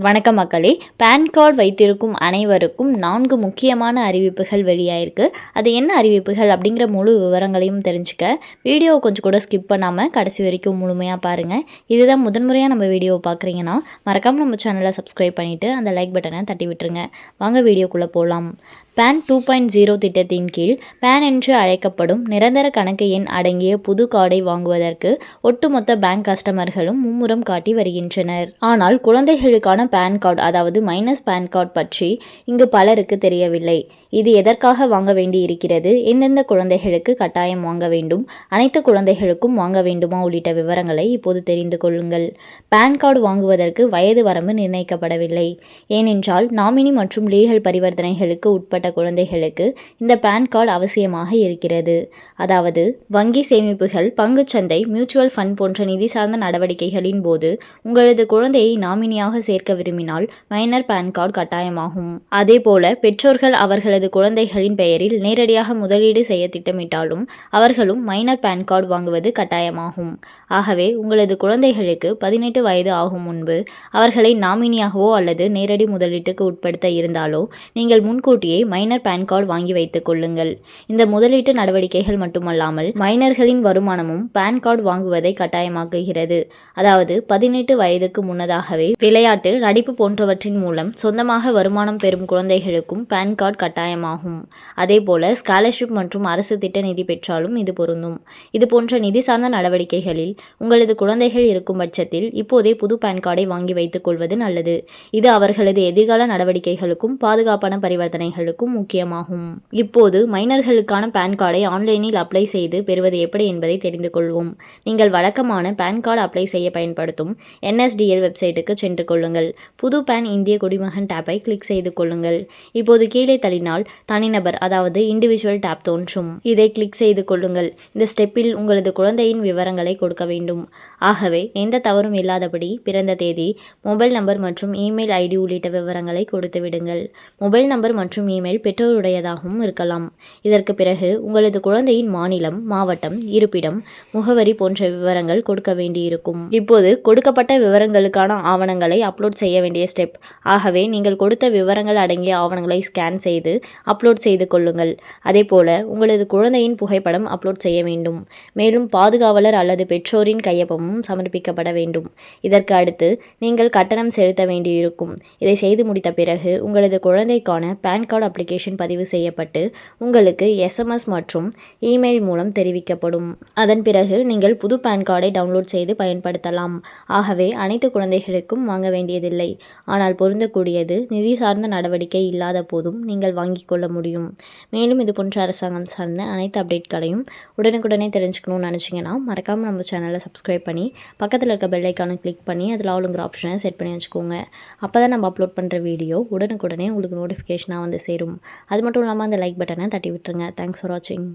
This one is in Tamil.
வணக்கம் மக்களே. பேன் கார்டு வைத்திருக்கும் அனைவருக்கும் 4 முக்கியமான அறிவிப்புகள் வெளியாயிருக்கு. அது என்ன அறிவிப்புகள் அப்படிங்கிற முழு விவரங்களையும் தெரிஞ்சுக்க வீடியோவை கொஞ்சம் கூட ஸ்கிப் பண்ணாமல் கடைசி வரைக்கும் முழுமையாக பாருங்கள். இதுதான் முதன்முறையாக நம்ம வீடியோவை பார்க்குறீங்கன்னா மறக்காமல் நம்ம சேனலை சப்ஸ்கிரைப் பண்ணிவிட்டு அந்த லைக் பட்டனை தட்டி விட்டுருங்க. வாங்க வீடியோக்குள்ளே போகலாம். பேன் 2.0 திட்டத்தின் கீழ் பேன் என்று அழைக்கப்படும் நிரந்தர கணக்கு எண் அடங்கிய புது கார்டை வாங்குவதற்கு ஒட்டுமொத்த பேங்க் கஸ்டமர்களும் மும்முரம் காட்டி வருகின்றனர். ஆனால் குழந்தைகளுக்கான பேன் கார்டு அதாவது மைனஸ் பேன் கார்டு பற்றி இங்கு பலருக்கு தெரியவில்லை. இது எதற்காக வாங்க வேண்டி இருக்கிறது, எந்தெந்த குழந்தைகளுக்கு கட்டாயம் வாங்க வேண்டும், அனைத்து குழந்தைகளுக்கும் வாங்க வேண்டுமா உள்ளிட்ட விவரங்களை இப்போது தெரிந்து கொள்ளுங்கள். பேன் கார்டு வாங்குவதற்கு வயது வரம்பு நிர்ணயிக்கப்படவில்லை. ஏனென்றால் நாமினி மற்றும் லீகல் பரிவர்த்தனைகளுக்கு உட்பட்ட குழந்தைகளுக்கு இந்த பேன் கார்டு அவசியமாக இருக்கிறது. அதாவது வங்கி சேமிப்புகள், பங்குச்சந்தை, மியூச்சுவல் ஃபண்ட் போன்ற நிதி சார்ந்த நடவடிக்கைகளின் போது உங்களது குழந்தையை நாமினியாக சேர்க்க விரும்பினால் மைனர் பேன் கார்டு கட்டாயமாகும். அதேபோல பெற்றோர்கள் அவர்களது குழந்தைகளின் பெயரில் நேரடியாக முதலீடு செய்ய திட்டமிட்டாலும் அவர்களும் மைனர் பேன் கார்டு வாங்குவது கட்டாயமாகும். ஆகவே உங்களது குழந்தைகளுக்கு 18 வயது ஆகும் முன்பு அவர்களை நாமினியாகவோ அல்லது நேரடி முதலீட்டுக்கு உட்படுத்த இருந்தாலோ நீங்கள் முன்கூட்டியே மைனர் பேன் கார்டு வாங்கி வைத்துக் கொள்ளுங்கள். இந்த முதலீட்டு நடவடிக்கைகள் மட்டுமல்லாமல் மைனர்களின் வருமானமும் பேன் கார்டு வாங்குவதை கட்டாயமாக்குகிறது. அதாவது 18 வயதுக்கு முன்னதாகவே விளையாட்டு, நடிப்பு போன்றவற்றின் மூலம் சொந்தமாக வருமானம் பெறும் குழந்தைகளுக்கும் பேன் கார்டு கட்டாயமாகும். அதேபோல ஸ்காலர்ஷிப் மற்றும் அரசு திட்ட நிதி பெற்றாலும் இது பொருந்தும். இது போன்ற நிதி சார்ந்த நடவடிக்கைகளில் உங்களது குழந்தைகள் இருக்கும் பட்சத்தில் இப்போதே புது பேன் கார்டை வாங்கி வைத்துக் கொள்வது நல்லது. இது அவர்களது எதிர்கால நடவடிக்கைகளுக்கும் பாதுகாப்பான பரிவர்த்தனைகளுக்கும் முக்கியமாகும். இப்போது மைனர்களுக்கான பேன் கார்டை ஆன்லைனில் அப்ளை செய்து பெறுவது எப்படி என்பதை தெரிந்து கொள்வோம். நீங்கள் வழக்கமான பேன் கார்டு அப்ளை செய்ய பயன்படுத்தும் NSDL வெப்சைட்டுக்கு சென்று கொள்ளுங்கள். புது பேன் இந்திய குடிமகன் டேப்பை கிளிக் செய்து கொள்ளுங்கள். இப்போது கீழே தள்ளினால் தனிநபர் அதாவது இண்டிவிஜுவல் டேப் தோன்றும். இதை கிளிக் செய்து கொள்ளுங்கள். இந்த ஸ்டெப்பில் உங்களது குழந்தையின் விவரங்களை கொடுக்க வேண்டும். ஆகவே எந்த தவறும் இல்லாதபடி பிறந்த தேதி, மொபைல் நம்பர் மற்றும் இமெயில் ஐடி உள்ளிட்ட விவரங்களை கொடுத்து விடுங்கள். மொபைல் நம்பர் மற்றும் இமெயில் பெற்றோருடையதாகவும் இருக்கலாம். இதற்கு பிறகு உங்களது குழந்தையின் மாநிலம், மாவட்டம், இருப்பிடம், முகவரி போன்ற விவரங்கள் கொடுக்க வேண்டியிருக்கும். இப்போது கொடுக்கப்பட்ட விவரங்களுக்கான ஆவணங்களை அப்லோட் செய்ய வேண்டிய ஸ்டெப். ஆகவே நீங்கள் கொடுத்த விவரங்கள் அடங்கிய ஆவணங்களை ஸ்கேன் செய்து அப்லோட் செய்து கொள்ளுங்கள். அதேபோல உங்களது குழந்தையின் புகைப்படம் அப்லோட் செய்ய வேண்டும். மேலும் பாதுகாவலர் அல்லது பெற்றோரின் கையொப்பமும் சமர்ப்பிக்கப்பட வேண்டும். இதற்கு அடுத்து நீங்கள் கட்டணம் செலுத்த வேண்டியிருக்கும். இதை செய்து முடித்த பிறகு உங்களது குழந்தைக்கான பேன் கார்டு அப்ளிகேஷன் பதிவு செய்யப்பட்டு உங்களுக்கு SMS மற்றும் இமெயில் மூலம் தெரிவிக்கப்படும். அதன் பிறகு நீங்கள் புது பேன் கார்டை டவுன்லோட் செய்து பயன்படுத்தலாம். ஆகவே அனைத்து குழந்தைகளுக்கும் வாங்க வேண்டியதில்லை. ஆனால் பொருந்தக்கூடியது நிதி சார்ந்த நடவடிக்கை இல்லாத போதும் நீங்கள் வாங்கிக் கொள்ள முடியும். மேலும் இது போன்ற அரசாங்கம் சார்ந்த அனைத்து அப்டேட்களையும் உடனுக்குடனே தெரிஞ்சுக்கணும்னு நினச்சிங்கன்னா மறக்காமல் நம்ம சேனலை சப்ஸ்கிரைப் பண்ணி பக்கத்தில் இருக்க பெல் ஐக்கானை கிளிக் பண்ணி அதில் ஆளுங்கிற ஆப்ஷனை செட் பண்ணி வச்சுக்கோங்க. அப்போ தான் நம்ம அப்லோட் பண்ணுற வீடியோ உடனுக்குடனே உங்களுக்கு நோட்டிஃபிகேஷனாக வந்து சேரும். அது மட்டும் இல்லாமல் அந்த லைக் பட்டனை தட்டி விட்டுருங்க. தேங்க்ஸ் ஃபார் வாட்சிங்.